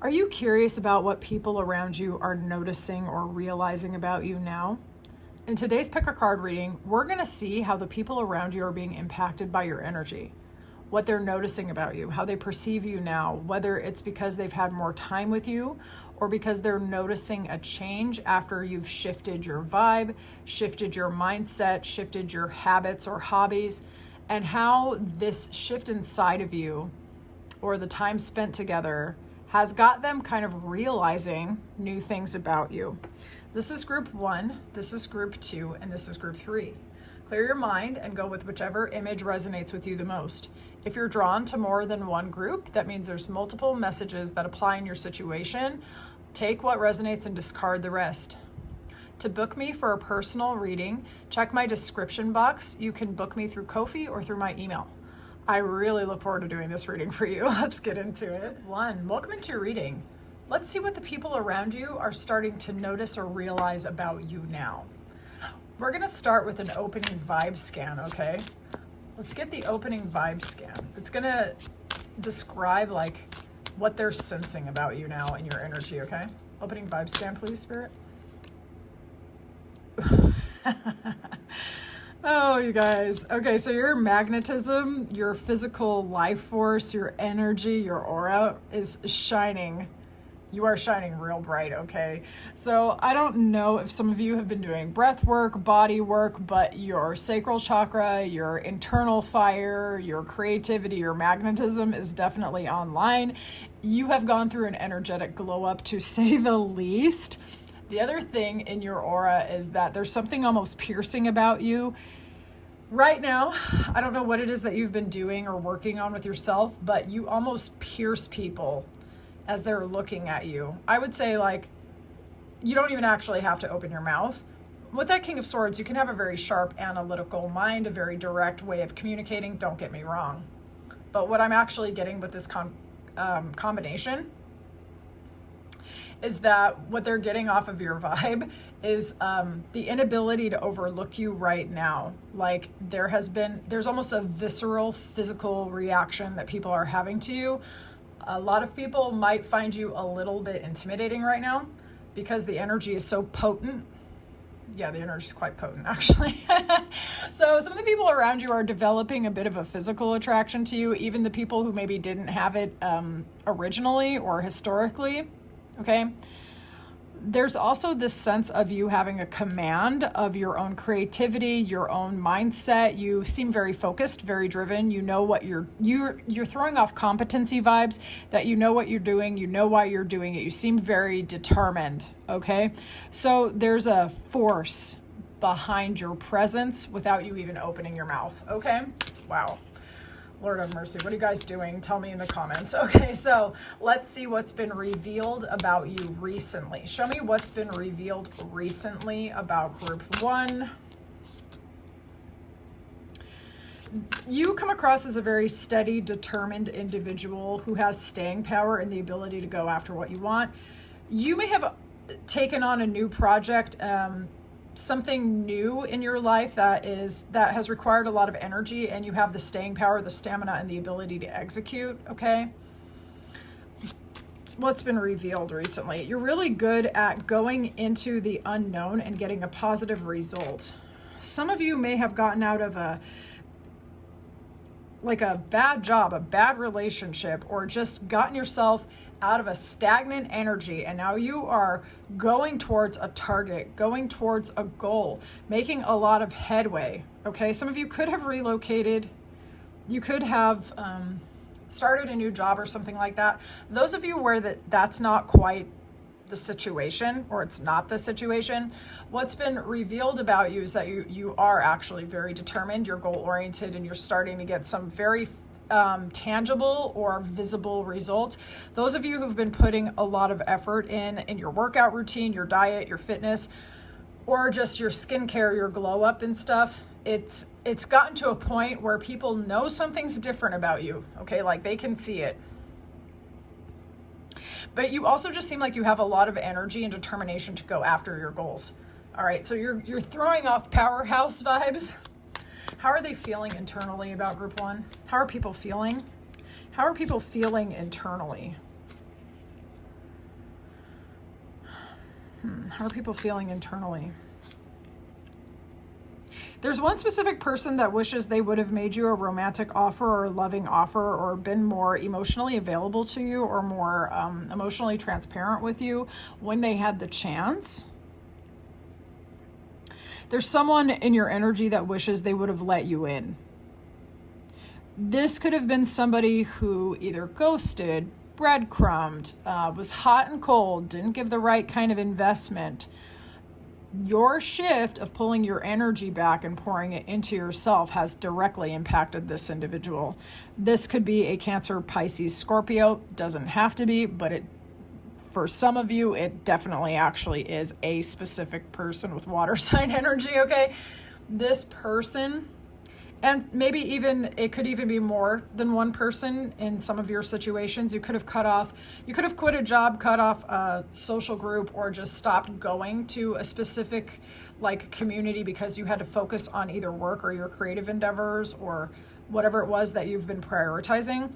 Are you curious about what people around you are noticing or realizing about you now? In today's Pick a Card reading, we're going to see how the people around you are being impacted by your energy, what they're noticing about you, how they perceive you now, whether it's because they've had more time with you or because they're noticing a change after you've shifted your vibe, shifted your mindset, shifted your habits or hobbies, and how this shift inside of you or the time spent together has got them kind of realizing new things about you. This is group 1, this is group 2, and this is group 3. Clear your mind and go with whichever image resonates with you the most. If you're drawn to more than one group, that means there's multiple messages that apply in your situation. Take what resonates and discard the rest. To book me for a personal reading, check my description box. You can book me through Ko-fi or through my email. I really look forward to doing this reading for you. Let's get into it. 1, welcome into your reading. Let's see what the people around you are starting to notice or realize about you now. We're gonna start with an opening vibe scan, okay? Let's get the opening vibe scan. It's gonna describe like what they're sensing about you now and your energy, okay? Opening vibe scan, please, Spirit. Oh, you guys. Okay, so your magnetism, your physical life force, your energy, your aura is shining. You are shining real bright, okay? So I don't know if some of you have been doing breath work, body work, but your sacral chakra, your internal fire, your creativity, your magnetism is definitely online. You have gone through an energetic glow up, to say the least. The other thing in your aura is that there's something almost piercing about you. Right now, I don't know what it is that you've been doing or working on with yourself, but you almost pierce people as they're looking at you. I would say, like, you don't even actually have to open your mouth. With that King of Swords, you can have a very sharp, analytical mind, a very direct way of communicating, don't get me wrong. But what I'm actually getting with this combination is that what they're getting off of your vibe is the inability to overlook you right now. Like there's almost a visceral physical reaction that people are having to you. A lot of people might find you a little bit intimidating right now because the energy is so potent. Yeah, the energy is quite potent, actually. So some of the people around you are developing a bit of a physical attraction to you, even the people who maybe didn't have it originally or historically. Okay. There's also this sense of you having a command of your own creativity, your own mindset. You seem very focused, very driven. You know what you're throwing off competency vibes, that you know what you're doing, you know why you're doing it. You seem very determined. Okay. So there's a force behind your presence without you even opening your mouth. Okay. Wow. Lord have mercy. What are you guys doing? Tell me in the comments. Okay, so let's see what's been revealed about you recently. Show me what's been revealed recently about group 1. You come across as a very steady, determined individual who has staying power and the ability to go after what you want. You may have taken on a new project, something new in your life that has required a lot of energy, and you have the staying power, the stamina, and the ability to execute. Okay, what's been revealed recently? You're really good at going into the unknown and getting a positive result. Some of you may have gotten out of a bad job, a bad relationship, or just gotten yourself out of a stagnant energy, and now you are going towards a target, going towards a goal, making a lot of headway. Okay, some of you could have relocated, you could have started a new job or something like that. Those of you where that's not quite the situation, or it's not the situation, what's been revealed about you is that you are actually very determined, you're goal oriented, and you're starting to get some very tangible or visible results. Those of you who've been putting a lot of effort in your workout routine, your diet, your fitness, or just your skincare, your glow up and stuff, it's gotten to a point where people know something's different about you. Okay, like they can see it. But you also just seem like you have a lot of energy and determination to go after your goals. All right, so you're throwing off powerhouse vibes. How are they feeling internally about group 1? How are people feeling? How are people feeling internally? How are people feeling internally? There's one specific person that wishes they would have made you a romantic offer or a loving offer, or been more emotionally available to you, or more emotionally transparent with you when they had the chance. There's someone in your energy that wishes they would have let you in. This could have been somebody who either ghosted, breadcrumbed, was hot and cold, didn't give the right kind of investment. Your shift of pulling your energy back and pouring it into yourself has directly impacted this individual. This could be a Cancer, Pisces, Scorpio. Doesn't have to be, but for some of you, it definitely actually is a specific person with water sign energy, okay? This person, and maybe even, it could even be more than one person in some of your situations. You could have quit a job, cut off a social group, or just stopped going to a specific community because you had to focus on either work or your creative endeavors or whatever it was that you've been prioritizing.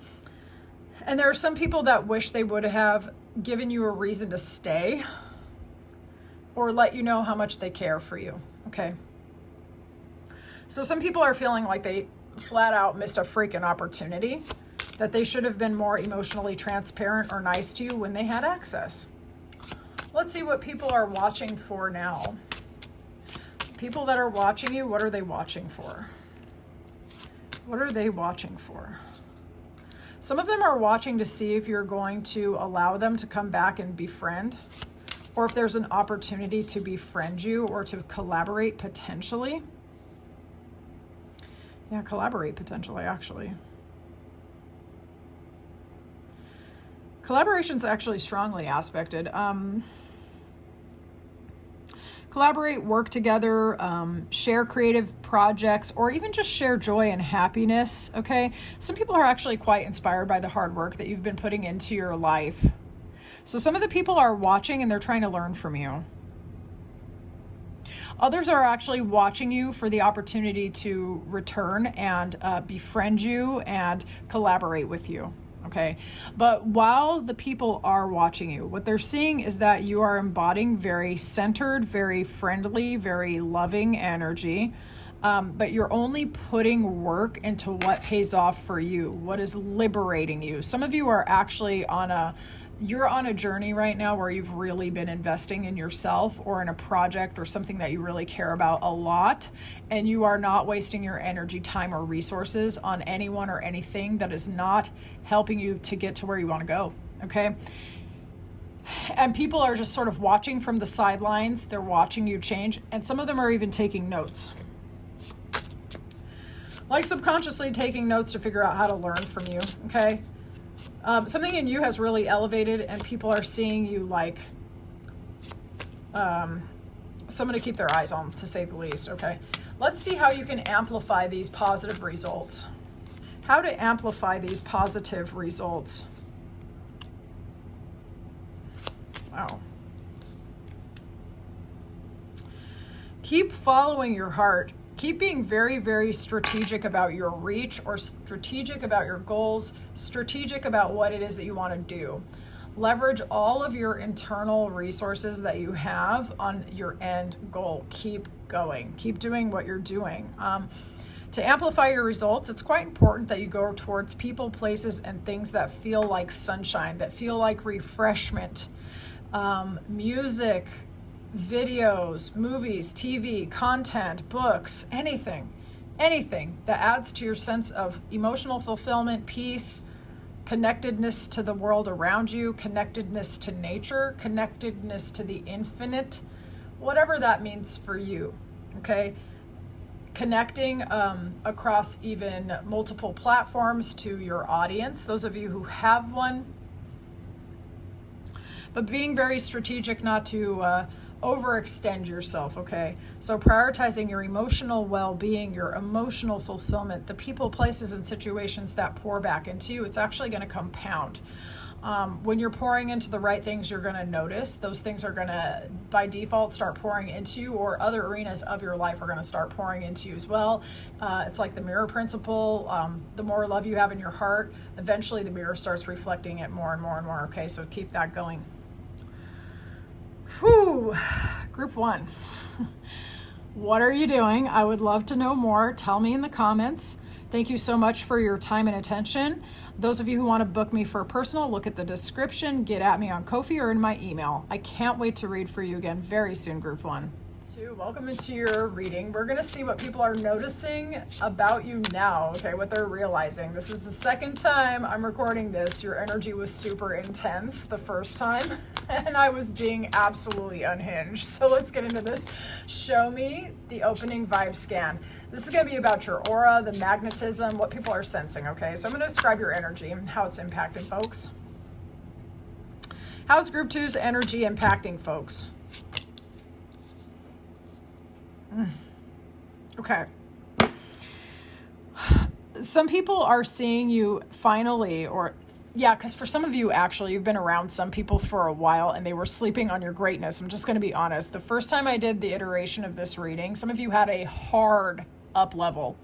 And there are some people that wish they would have given you a reason to stay or let you know how much they care for you, okay? So some people are feeling like they flat out missed a freaking opportunity, that they should have been more emotionally transparent or nice to you when they had access. Let's see what people are watching for now. People that are watching you, what are they watching for? What are they watching for? Some of them are watching to see if you're going to allow them to come back and befriend, or if there's an opportunity to befriend you or to collaborate potentially. Yeah, collaborate potentially, actually. Collaboration's actually strongly aspected. Collaborate, work together, share creative projects, or even just share joy and happiness, okay? Some people are actually quite inspired by the hard work that you've been putting into your life. So some of the people are watching and they're trying to learn from you. Others are actually watching you for the opportunity to return and befriend you and collaborate with you, okay? But while the people are watching you, what they're seeing is that you are embodying very centered, very friendly, very loving energy, but you're only putting work into what pays off for you, what is liberating you. Some of you are actually you're on a journey right now where you've really been investing in yourself or in a project or something that you really care about a lot, and you are not wasting your energy, time, or resources on anyone or anything that is not helping you to get to where you want to go, okay? And people are just sort of watching from the sidelines. They're watching you change, and some of them are even taking notes. Like subconsciously taking notes to figure out how to learn from you, okay? Something in you has really elevated, and people are seeing you like someone to keep their eyes on, to say the least, okay? Let's see how you can amplify these positive results. How to amplify these positive results. Wow. Keep following your heart. Keep being very, very strategic about your reach, or strategic about your goals, strategic about what it is that you want to do. Leverage all of your internal resources that you have on your end goal. Keep going. Keep doing what you're doing. To amplify your results, it's quite important that you go towards people, places, and things that feel like sunshine, that feel like refreshment. Music, videos, movies, TV, content, books, anything that adds to your sense of emotional fulfillment, peace, connectedness to the world around you, connectedness to nature, connectedness to the infinite, whatever that means for you, okay? Connecting across even multiple platforms to your audience, those of you who have one, but being very strategic not to overextend yourself, okay? So prioritizing your emotional well-being, your emotional fulfillment, the people, places, and situations that pour back into you, it's actually going to compound. When you're pouring into the right things, you're going to notice those things are going to, by default, start pouring into you, or other arenas of your life are going to start pouring into you as well. It's like the mirror principle. The more love you have in your heart, eventually the mirror starts reflecting it more and more and more, okay? So keep that going. Whew. Group 1. What are you doing? I would love to know more. Tell me in the comments. Thank you so much for your time and attention. Those of you who want to book me for a personal, look at the description, get at me on Ko-fi or in my email. I can't wait to read for you again very soon, Group 1. Welcome into your reading. We're going to see what people are noticing about you now, okay, what they're realizing. This is the second time I'm recording this. Your energy was super intense the first time, and I was being absolutely unhinged. So let's get into this. Show me the opening vibe scan. This is going to be about your aura, the magnetism, what people are sensing, okay? So I'm going to describe your energy and how it's impacting folks. How's Group 2's energy impacting folks? Okay. Some people are seeing you finally, because for some of you, actually, you've been around some people for a while and they were sleeping on your greatness. I'm just going to be honest. The first time I did the iteration of this reading, some of you had a hard up level,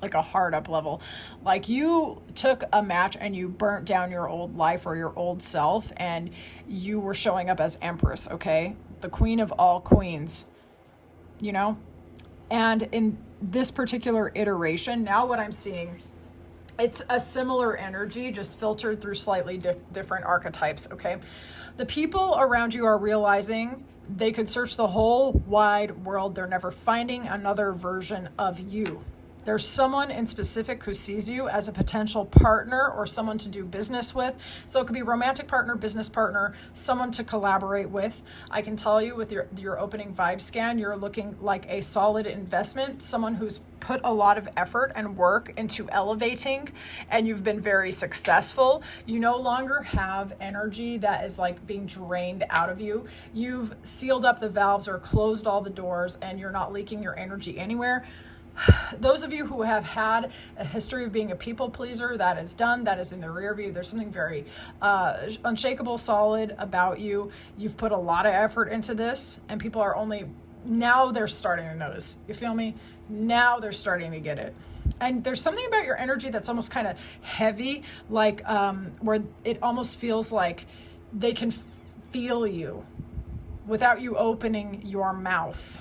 like you took a match and you burnt down your old life or your old self, and you were showing up as Empress, okay? The queen of all queens, you know? And in this particular iteration, now what I'm seeing, it's a similar energy, just filtered through slightly different archetypes, okay? The people around you are realizing they could search the whole wide world. They're never finding another version of you. There's someone in specific who sees you as a potential partner or someone to do business with. So it could be romantic partner, business partner, someone to collaborate with. I can tell you with your opening vibe scan, you're looking like a solid investment, someone who's put a lot of effort and work into elevating, and you've been very successful. You no longer have energy that is like being drained out of you. You've sealed up the valves or closed all the doors, and you're not leaking your energy anywhere. Those of you who have had a history of being a people pleaser, that is done, that is in the rear view. There's something very unshakable, solid about you. You've put a lot of effort into this, and people are now they're starting to notice. You feel me? Now they're starting to get it. And there's something about your energy that's almost kind of heavy, like where it almost feels like they can feel you without you opening your mouth.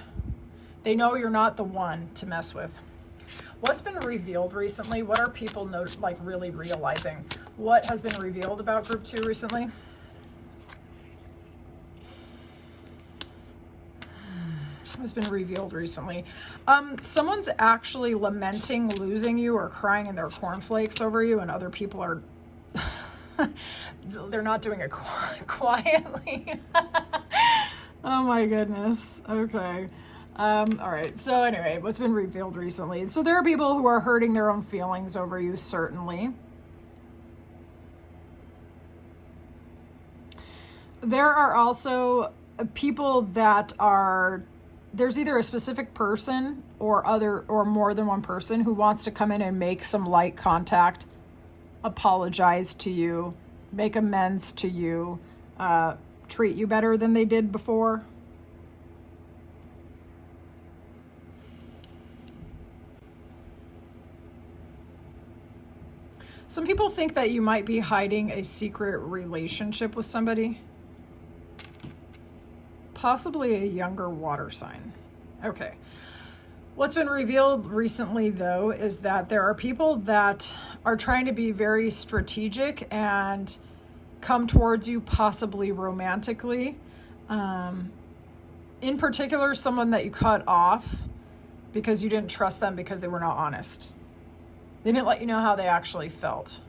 They know you're not the one to mess with. What's been revealed recently? What are people really realizing? What has been revealed about Group 2 recently? Has been revealed recently. Someone's actually lamenting losing you or crying in their cornflakes over you, and other people are they're not doing it quietly. Oh my goodness. Okay. All right. So anyway, what's been revealed recently? So there are people who are hurting their own feelings over you, certainly. There are also people that there's either a specific person or more than one person who wants to come in and make some light contact, apologize to you, make amends to you, treat you better than they did before. Some people think that you might be hiding a secret relationship with somebody. Possibly a younger water sign. Okay. What's been revealed recently, though, is that there are people that are trying to be very strategic and come towards you, possibly romantically. In particular, someone that you cut off because you didn't trust them because they were not honest. They didn't let you know how they actually felt.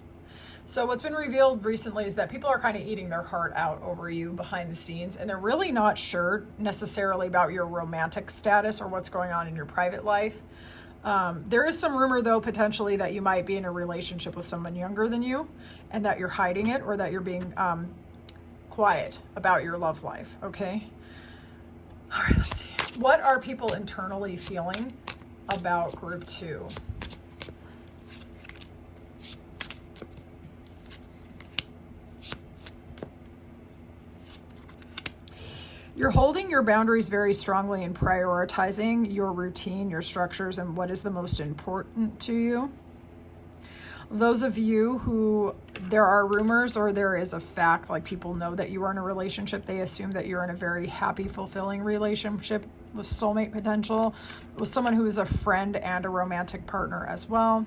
So what's been revealed recently is that people are kind of eating their heart out over you behind the scenes, and they're really not sure necessarily about your romantic status or what's going on in your private life. There is some rumor, though, potentially that you might be in a relationship with someone younger than you, and that you're hiding it, or that you're being quiet about your love life, okay? All right, let's see. What are people internally feeling about Group 2? You're holding your boundaries very strongly and prioritizing your routine, your structures, and what is the most important to you. Those of you who there are rumors, or there is a fact, like people know that you are in a relationship. They assume that you're in a very happy, fulfilling relationship with soulmate potential, with someone who is a friend and a romantic partner as well.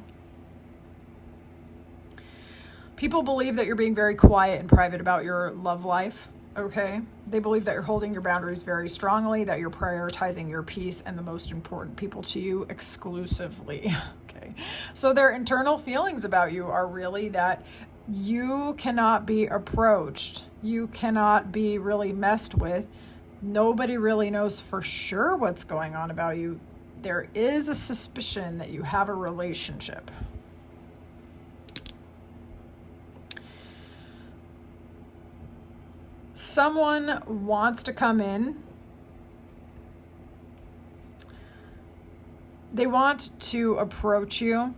People believe that you're being very quiet and private about your love life, okay? They believe that you're holding your boundaries very strongly, that you're prioritizing your peace and the most important people to you exclusively, okay? So their internal feelings about you are really that you cannot be approached. You cannot be really messed with. Nobody really knows for sure what's going on about you. There is a suspicion that you have a relationship. Someone wants to come in. They want to approach you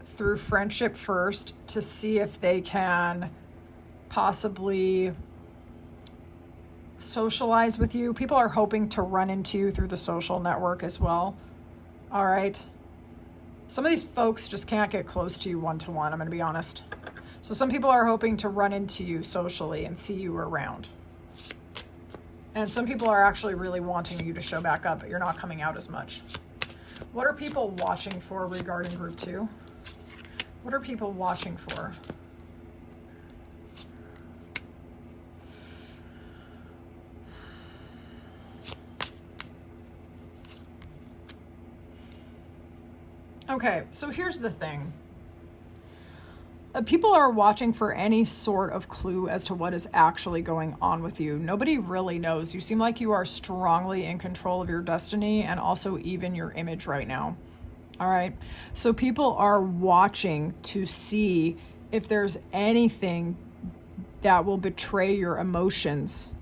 through friendship first to see if they can possibly socialize with you. People are hoping to run into you through the social network as well. All right. Some of these folks just can't get close to you one-to-one, I'm going to be honest. So some people are hoping to run into you socially and see you around. And some people are actually really wanting you to show back up, but you're not coming out as much. What are people watching for regarding group 2? What are people watching for? Okay, so here's the thing. People are watching for any sort of clue as to what is actually going on with you. Nobody really knows. You seem like you are strongly in control of your destiny and also even your image right now. All right. So people are watching to see if there's anything that will betray your emotions.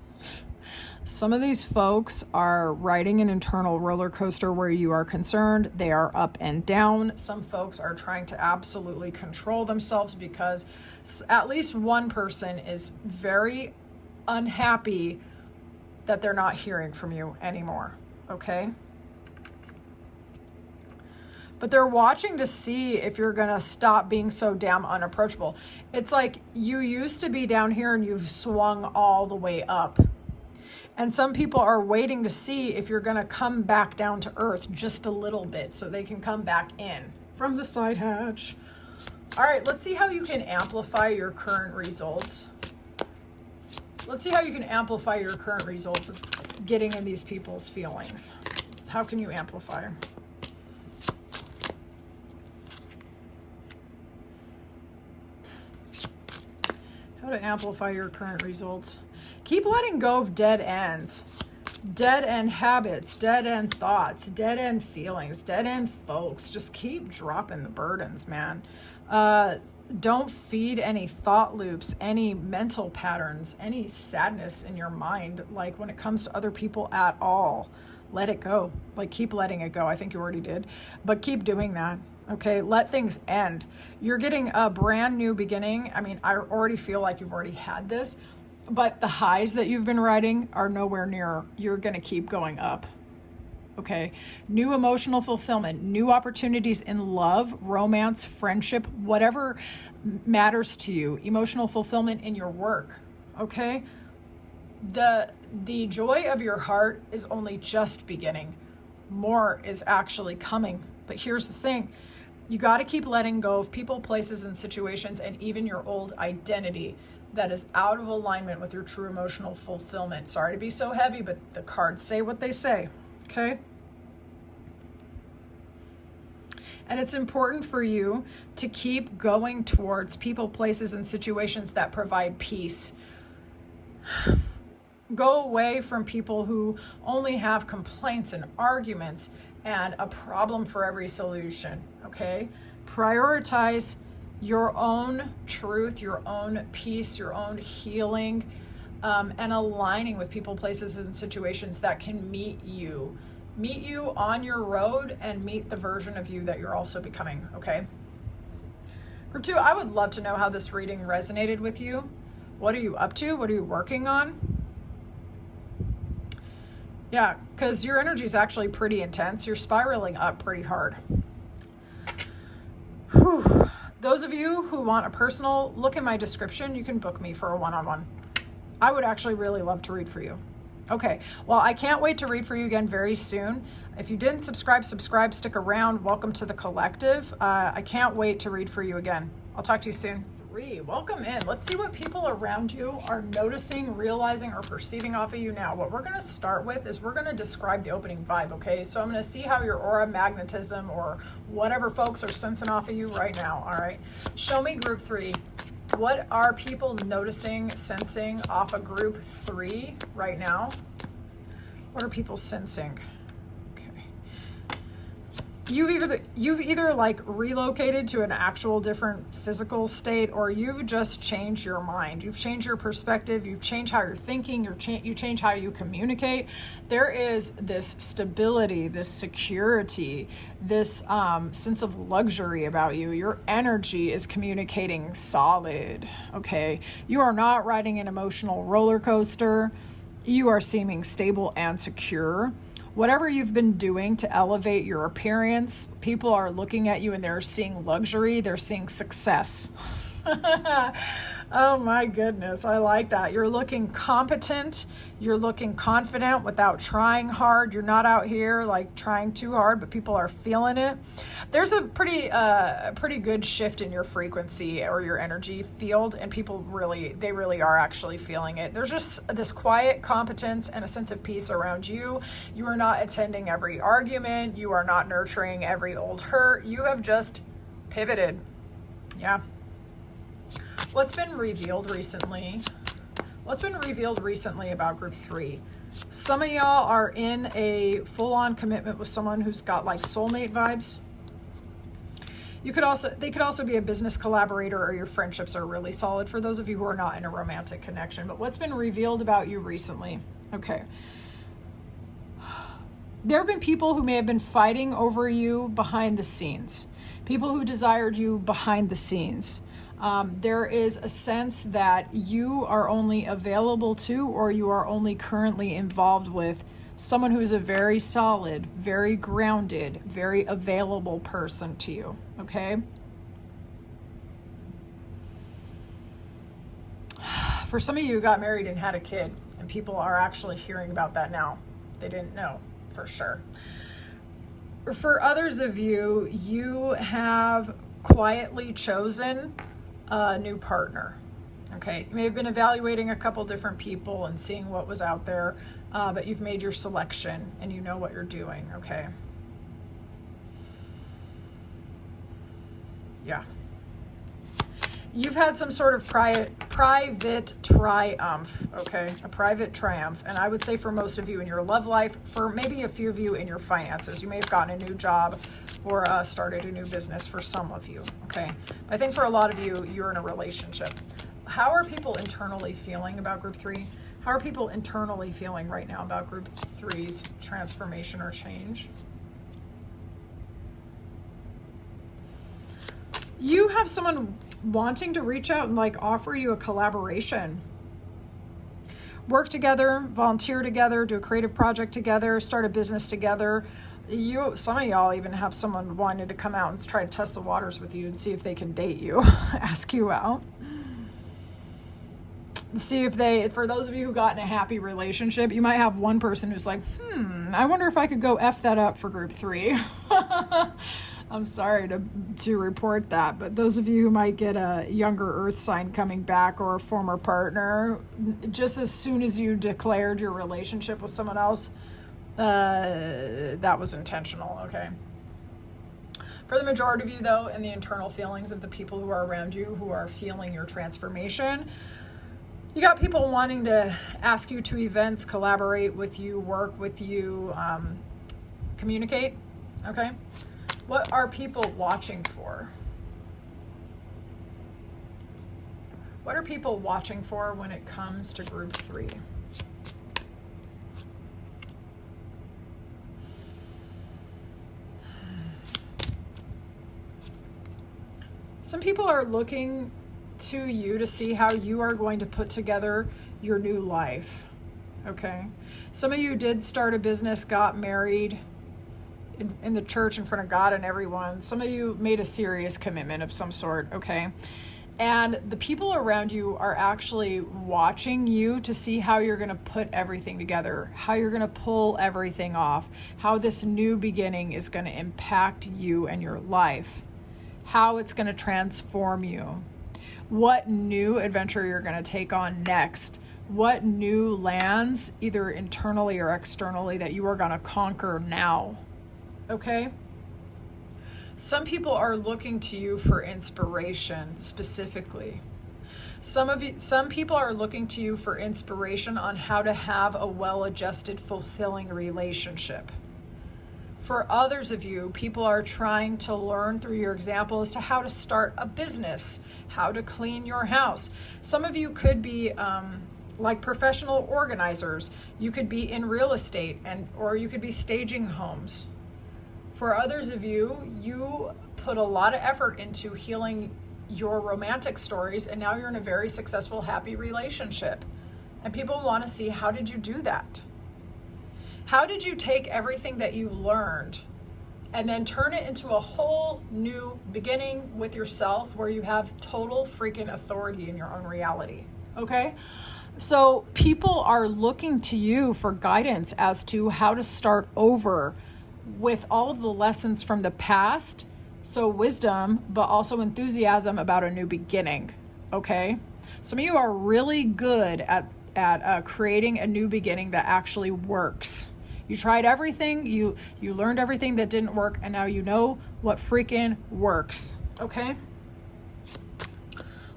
Some of these folks are riding an internal roller coaster where you are concerned. They are up and down. Some folks are trying to absolutely control themselves because at least one person is very unhappy that they're not hearing from you anymore, okay? But they're watching to see if you're gonna stop being so damn unapproachable. It's like you used to be down here and you've swung all the way up. And some people are waiting to see if you're going to come back down to earth just a little bit so they can come back in from the side hatch. All right, let's see how you can amplify your current results. Let's see how you can amplify your current results of getting in these people's feelings. How can you amplify? How to amplify your current results. Keep letting go of dead ends, dead end habits, dead end thoughts, dead end feelings, dead end folks. Just keep dropping the burdens, man. Don't feed any thought loops, any mental patterns, any sadness in your mind, like when it comes to other people at all. Let it go. Like, keep letting it go. I think you already did, but keep doing that. Okay, let things end. You're getting a brand new beginning. I mean, I already feel like you've already had this, but the highs that you've been riding are nowhere near. You're going to keep going up. Okay. New emotional fulfillment, new opportunities in love, romance, friendship, whatever matters to you, emotional fulfillment in your work. Okay. The joy of your heart is only just beginning. More is actually coming. But here's the thing. You got to keep letting go of people, places, and situations, and even your old identity that is out of alignment with your true emotional fulfillment. Sorry to be so heavy, but the cards say what they say, okay? And it's important for you to keep going towards people, places, and situations that provide peace. Go away from people who only have complaints and arguments and a problem for every solution, okay? Prioritize your own truth, your own peace, your own healing, and aligning with people, places, and situations that can meet you on your road and meet the version of you that you're also becoming, okay? Group 2, I would love to know how this reading resonated with you. What are you up to? What are you working on? Yeah, because your energy is actually pretty intense. You're spiraling up pretty hard. Whew. Those of you who want a personal look in my description, you can book me for a one-on-one. I would actually really love to read for you. Okay, well, I can't wait to read for you again very soon. If you didn't subscribe, stick around. Welcome to the collective. I can't wait to read for you again. I'll talk to you soon. 3, welcome in. Let's see what people around you are noticing, realizing, or perceiving off of you now. What we're going to start with is we're going to describe the opening vibe, okay? So I'm going to see how your aura, magnetism, or whatever folks are sensing off of you right now, all right? Show me group 3. What are people noticing, sensing off of group 3 right now? What are people sensing? You've either like relocated to an actual different physical state, or you've just changed your mind. You've changed your perspective. You've changed how you're thinking. You change how you communicate. There is this stability, this security, this sense of luxury about you. Your energy is communicating solid. Okay, you are not riding an emotional roller coaster. You are seeming stable and secure. Whatever you've been doing to elevate your appearance, people are looking at you and they're seeing luxury, they're seeing success. Oh my goodness, I like that. You're looking competent, you're looking confident without trying hard. You're not out here like trying too hard, but people are feeling it. There's a pretty good shift in your frequency or your energy field, and people really are actually feeling it. There's just this quiet competence and a sense of peace around you. You are not attending every argument. You are not nurturing every old hurt. You have just pivoted. Yeah. What's been revealed recently? What's been revealed recently about group 3? Some of y'all are in a full-on commitment with someone who's got like soulmate vibes. They could also be a business collaborator, or your friendships are really solid for those of you who are not in a romantic connection. But what's been revealed about you recently? Okay. There have been people who may have been fighting over you behind the scenes. People who desired you behind the scenes. There is a sense that you are only available to, or you are only currently involved with, someone who is a very solid, very grounded, very available person to you, okay? For some of you who got married and had a kid, and people are actually hearing about that now. They didn't know for sure. For others of you, you have quietly chosen a new partner. Okay, you may have been evaluating a couple different people and seeing what was out there, but you've made your selection and you know what you're doing. Okay. Yeah. You've had some sort of private triumph, okay? A private triumph. And I would say for most of you in your love life, for maybe a few of you in your finances, you may have gotten a new job or started a new business for some of you, okay? I think for a lot of you, you're in a relationship. How are people internally feeling about group 3? How are people internally feeling right now about group 3's transformation or change? You have someone wanting to reach out and like offer you a collaboration. Work together, volunteer together, do a creative project together, start a business together. Some of y'all even have someone wanting to come out and try to test the waters with you and see if they can date you, ask you out. See if for those of you who got in a happy relationship, you might have one person who's like, I wonder if I could go F that up for group 3. I'm sorry to report that, but those of you who might get a younger earth sign coming back or a former partner, just as soon as you declared your relationship with someone else, that was intentional, okay? For the majority of you, though, and the internal feelings of the people who are around you who are feeling your transformation, you got people wanting to ask you to events, collaborate with you, work with you, communicate, okay? What are people watching for? What are people watching for when it comes to group 3? Some people are looking to you to see how you are going to put together your new life, okay? Some of you did start a business, got married, in the church in front of God and everyone. Some of you made a serious commitment of some sort, okay? And the people around you are actually watching you to see how you're going to put everything together, how you're going to pull everything off, how this new beginning is going to impact you and your life, how it's going to transform you, what new adventure you're going to take on next, what new lands, either internally or externally, that you are going to conquer now, okay? Some people are looking to you for inspiration specifically. Some people are looking to you for inspiration on how to have a well-adjusted, fulfilling relationship. For others of you, people are trying to learn through your example as to how to start a business, how to clean your house. Some of you could be like professional organizers. You could be in real estate, or you could be staging homes. For others of you, you put a lot of effort into healing your romantic stories, and now you're in a very successful, happy relationship. And people want to see, how did you do that? How did you take everything that you learned and then turn it into a whole new beginning with yourself, where you have total freaking authority in your own reality? Okay? So people are looking to you for guidance as to how to start over with all of the lessons from the past. So wisdom, but also enthusiasm about a new beginning. Okay? Some of you are really good at creating a new beginning that actually works. You tried everything, you learned everything that didn't work, and now you know what freaking works. Okay?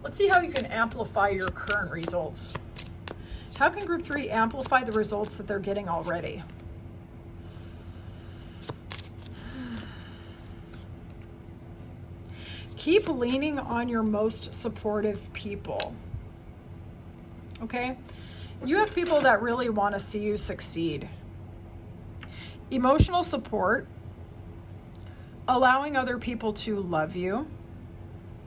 Let's see how you can amplify your current results. How can group 3 amplify the results that they're getting already? Keep leaning on your most supportive people. Okay? You have people that really want to see you succeed. Emotional support, allowing other people to love you,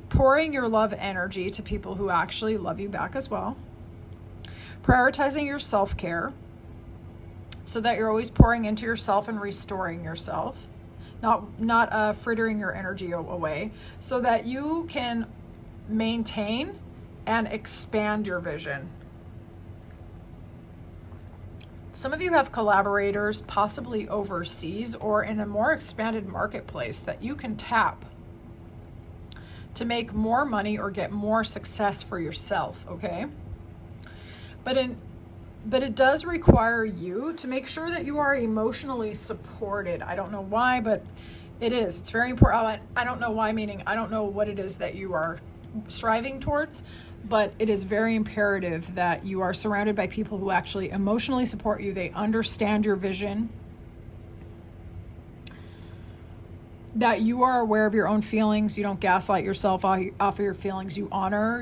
pouring your love energy to people who actually love you back as well, prioritizing your self-care so that you're always pouring into yourself and restoring yourself, not frittering your energy away, so that you can maintain and expand your vision. Some of you have collaborators, possibly overseas or in a more expanded marketplace, that you can tap to make more money or get more success for yourself, okay? But it does require you to make sure that you are emotionally supported. I don't know why, but it is. It's very important. I don't know why, meaning I don't know what it is that you are striving towards, but it is very imperative that you are surrounded by people who actually emotionally support you. They understand your vision, that you are aware of your own feelings. You don't gaslight yourself off of your feelings. You honor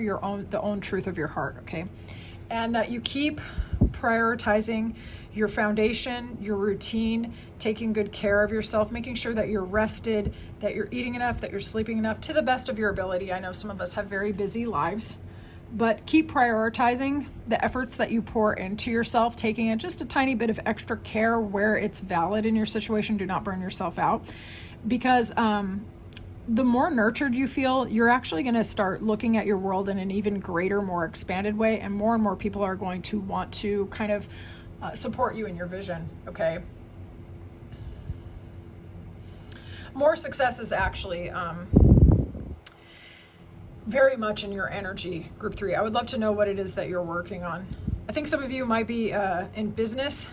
the own truth of your heart, okay? And that you keep prioritizing your foundation, your routine, taking good care of yourself, making sure that you're rested, that you're eating enough, that you're sleeping enough to the best of your ability. I know some of us have very busy lives, but keep prioritizing the efforts that you pour into yourself, taking just a tiny bit of extra care where it's valid in your situation. Do not burn yourself out, because the more nurtured you feel, you're actually going to start looking at your world in an even greater, more expanded way, and more people are going to want to kind of support you in your vision, okay? More success is actually very much in your energy, group 3. I would love to know what it is that you're working on. I think some of you might be in business,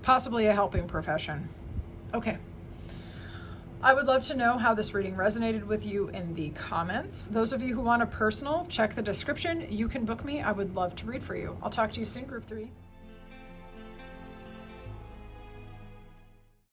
possibly a helping profession. Okay. I would love to know how this reading resonated with you in the comments. Those of you who want a personal, check the description. You can book me. I would love to read for you. I'll talk to you soon, group 3.